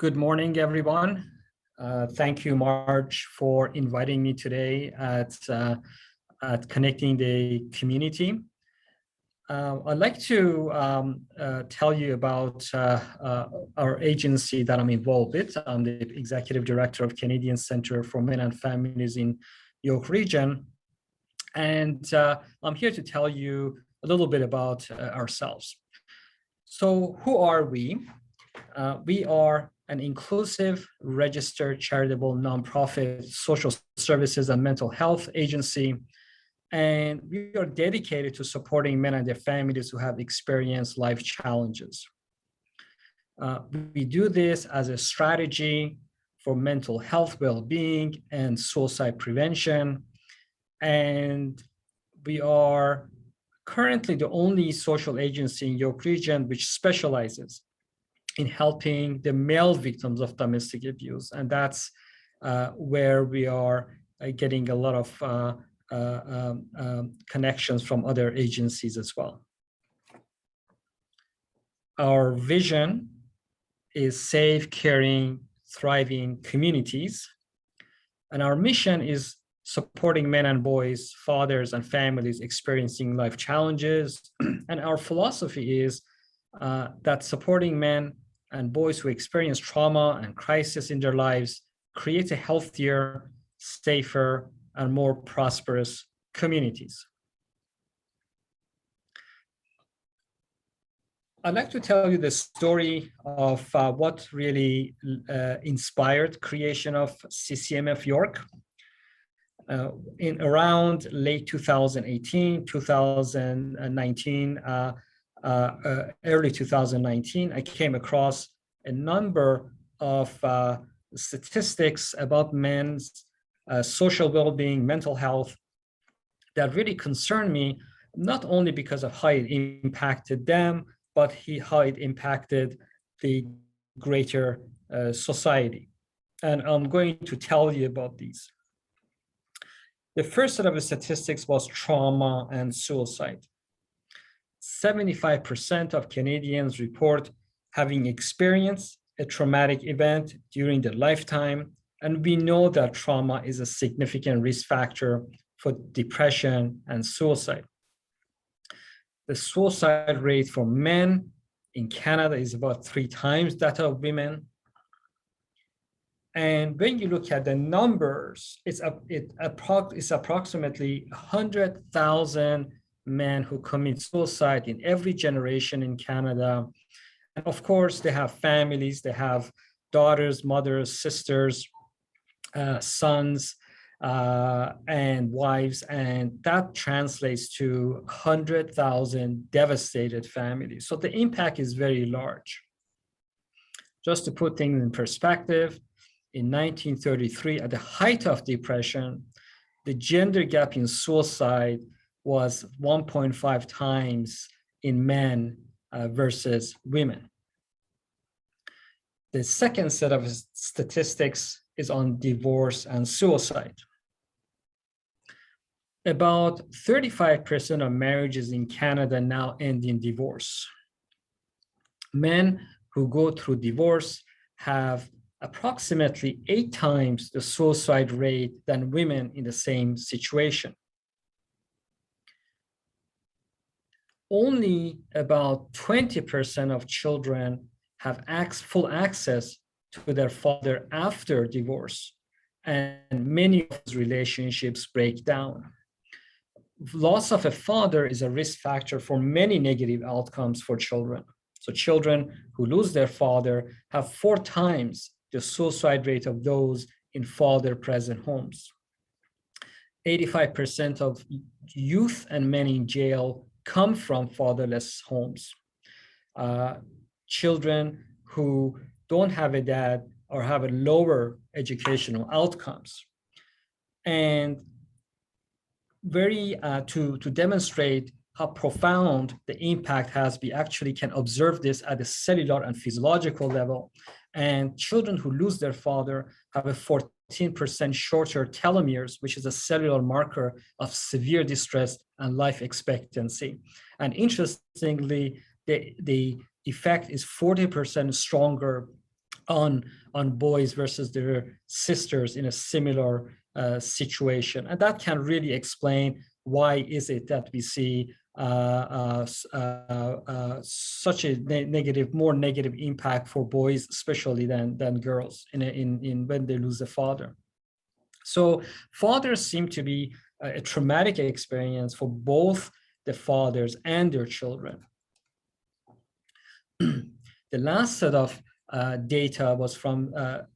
Good morning, everyone. Thank you, Marge, for inviting me today at Connecting the Community. I'd like to tell you about our agency that I'm involved with. I'm the Executive Director of Canadian Centre for Men and Families in York Region. And I'm here to tell you a little bit about ourselves. So who are we? We are an inclusive, registered, charitable, nonprofit social services and mental health agency. And we are dedicated to supporting men and their families who have experienced life challenges. We do this as a strategy for mental health well-being and suicide prevention. And we are currently the only social agency in York Region which specializes in helping the male victims of domestic abuse. And that's where we are getting a lot of connections from other agencies as well. Our vision is safe, caring, thriving communities. And our mission is supporting men and boys, fathers and families experiencing life challenges. And our philosophy is that supporting men and boys who experience trauma and crisis in their lives creates a healthier, safer, and more prosperous communities. I'd like to tell you the story of what really inspired creation of CCMF York. In around late 2018, 2019, early 2019, I came across a number of statistics about men's social well-being, mental health that really concerned me, not only because of how it impacted them, but how it impacted the greater society. And I'm going to tell you about these. The first set of statistics was trauma and suicide. 75% of Canadians report having experienced a traumatic event during their lifetime, and we know that trauma is a significant risk factor for depression and suicide. The suicide rate for men in Canada is about 3 times that of women. And when you look at the numbers, it's approximately 100,000 men who commit suicide in every generation in Canada. And of course, they have families, they have daughters, mothers, sisters, sons, and wives, and that translates to 100,000 devastated families. So the impact is very large. Just to put things in perspective, in 1933, at the height of depression, the gender gap in suicide was 1.5 times in men versus women. The second set of statistics is on divorce and suicide. About 35% of marriages in Canada now end in divorce. Men who go through divorce have approximately 8 times the suicide rate than women in the same situation. Only about 20% of children have full access to their father after divorce, and many of those relationships break down. Loss of a father is a risk factor for many negative outcomes for children. So children who lose their father have 4 times the suicide rate of those in father-present homes. 85% of youth and men in jail come from fatherless homes. Children who don't have a dad or have a lower educational outcomes. And to demonstrate how profound the impact has, we actually can observe this at a cellular and physiological level. And children who lose their father have a 14% shorter telomeres, which is a cellular marker of severe distress and life expectancy. And interestingly, the effect is 40% stronger on boys versus their sisters in a similar situation. And that can really explain why is it that we see such a more negative impact for boys, especially than girls in when they lose a father. So fathers seem to be a traumatic experience for both the fathers and their children. The last set of data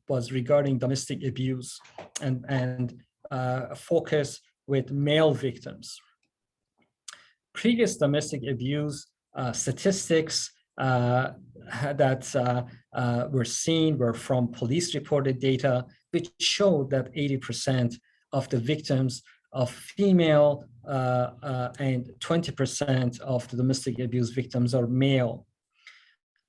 was regarding domestic abuse and focus with male victims. Previous domestic abuse statistics that were seen were from police reported data, which showed that 80% of the victims of female and 20% of the domestic abuse victims are male.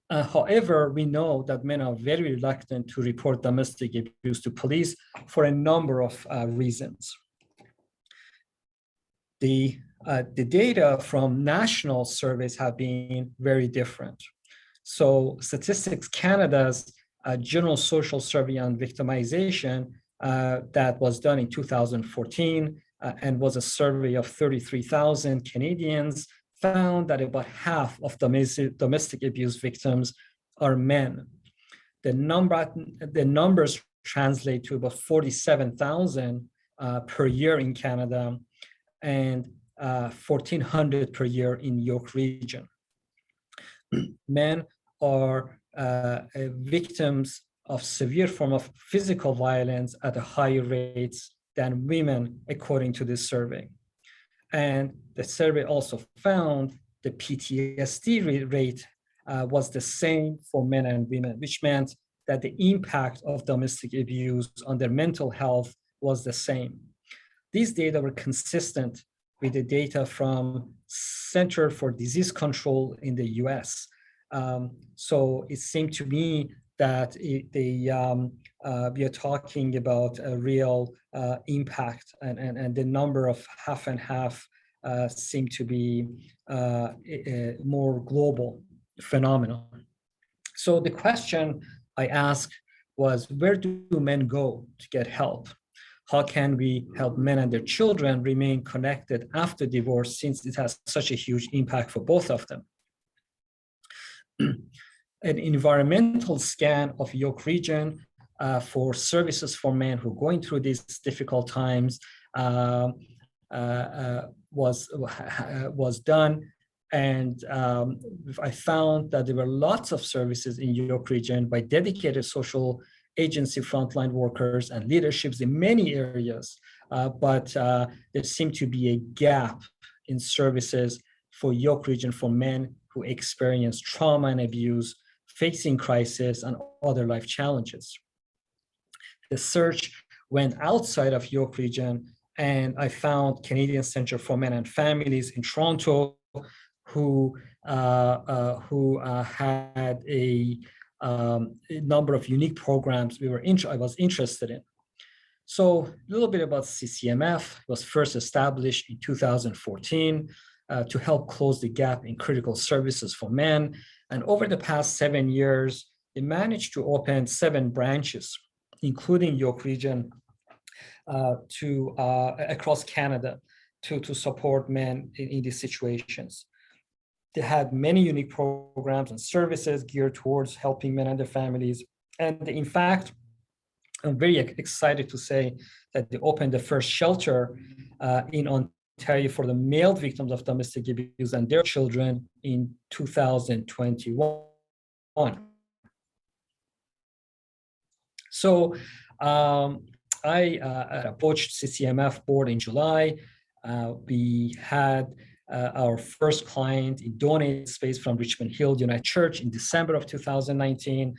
However, we know that men are very reluctant to report domestic abuse to police for a number of reasons. The data from national surveys have been very different. So Statistics Canada's General Social Survey on Victimization that was done in 2014 and was a survey of 33,000 Canadians found that about half of domestic abuse victims are men. The numbers translate to about 47,000 per year in Canada and 1,400 per year in York Region. Men are victims of severe form of physical violence at a higher rates than women, according to this survey. And the survey also found the PTSD rate was the same for men and women, which meant that the impact of domestic abuse on their mental health was the same. These data were consistent with the data from Center for Disease Control in the US. So it seemed to me that we are talking about a real impact, and the number of half and half seem to be a more global phenomenon. So the question I asked was, where do men go to get help? How can we help men and their children remain connected after divorce, since it has such a huge impact for both of them? An environmental scan of York Region for services for men who are going through these difficult times was done. And I found that there were lots of services in York Region by dedicated social agency frontline workers and leaderships in many areas, but there seemed to be a gap in services for York Region for men who experience trauma and abuse, facing crisis and other life challenges. The search went outside of York Region, and I found Canadian Centre for Men and Families in Toronto, who had a number of unique programs I was interested in. So a little bit about CCMF. It was first established in 2014 to help close the gap in critical services for men. And over the past 7 years, they managed to open 7 branches, including York Region, across Canada to support men in these situations. They had many unique programs and services geared towards helping men and their families. And in fact, I'm very excited to say that they opened the first shelter in Ontario for the male victims of domestic abuse and their children in 2021. So I approached CCMF board in July. We had our first client in donated space from Richmond Hill United Church in December of 2019.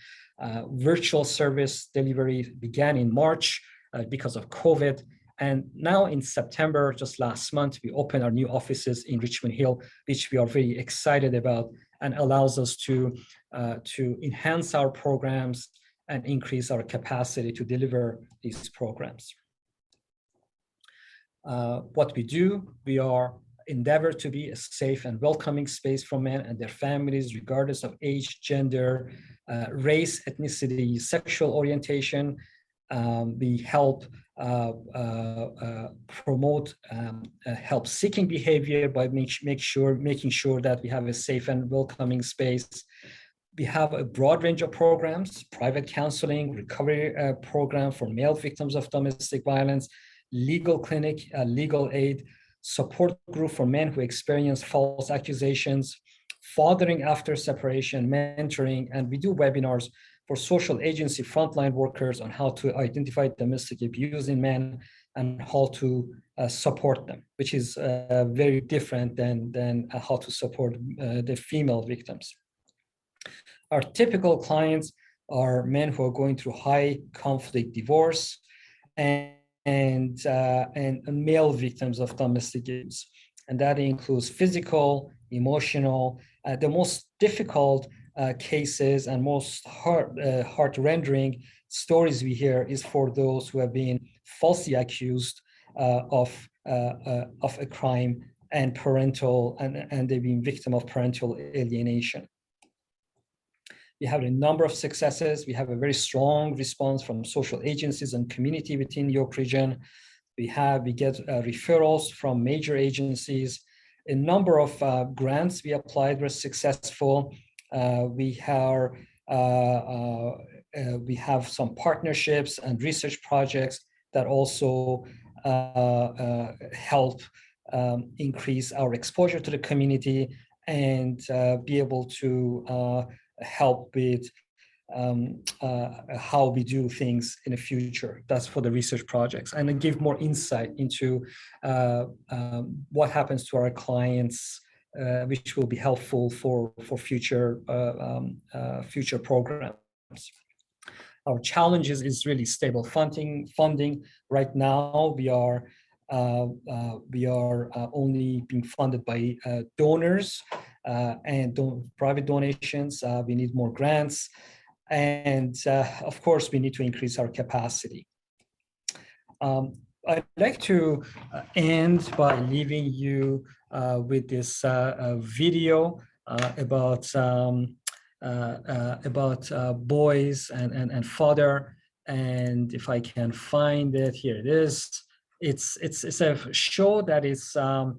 Virtual service delivery began in March because of COVID. And now in September, just last month, we opened our new offices in Richmond Hill, which we are very excited about and allows us to enhance our programs and increase our capacity to deliver these programs. What we do, we are endeavor to be a safe and welcoming space for men and their families, regardless of age, gender, race, ethnicity, sexual orientation. We help promote help-seeking behavior by making sure that we have a safe and welcoming space. We have a broad range of programs: private counseling, recovery program for male victims of domestic violence, legal clinic, legal aid, support group for men who experience false accusations, fathering after separation, mentoring, and we do webinars for social agency frontline workers on how to identify domestic abuse in men and how to support them, which is very different than how to support the female victims. Our typical clients are men who are going through high conflict divorce and male victims of domestic abuse. And that includes physical, emotional, the most difficult cases and most heart-rendering stories we hear is for those who have been falsely accused of a crime and they've been victim of parental alienation. We have a number of successes. We have a very strong response from social agencies and community within York region. We get referrals from major agencies. A number of grants we applied were successful. We have some partnerships and research projects that also help increase our exposure to the community and be able to help with how we do things in the future. That's for the research projects, and then give more insight into what happens to our clients, which will be helpful for future programs. Our challenges is really stable funding. Right now, we are only being funded by donors and private donations. We need more grants. And of course, we need to increase our capacity. I'd like to end by leaving you with this video about boys and father. And if I can find it, here it is. It's a show that is, I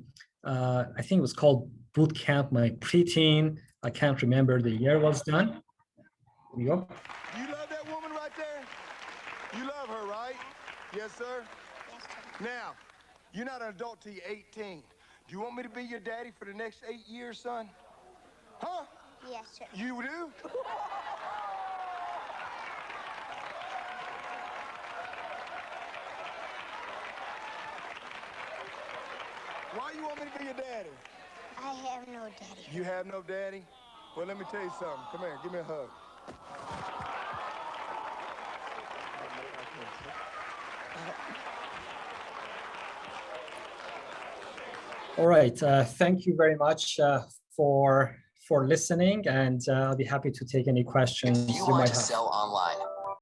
think it was called Boot Camp My Preteen. I can't remember the year it was done. Here we go. You love that woman right there? You love her, right? Yes, sir? Yes, sir. Now, you're not an adult till you're 18. Do you want me to be your daddy for the next 8 years, son? Huh? Yes, sir. You do? Why you want me to be your daddy? I have no daddy. You have no daddy? Well, let me tell you something. Come here, give me a hug. All right, thank you very much for listening, and I'll be happy to take any questions you might have. Sell online.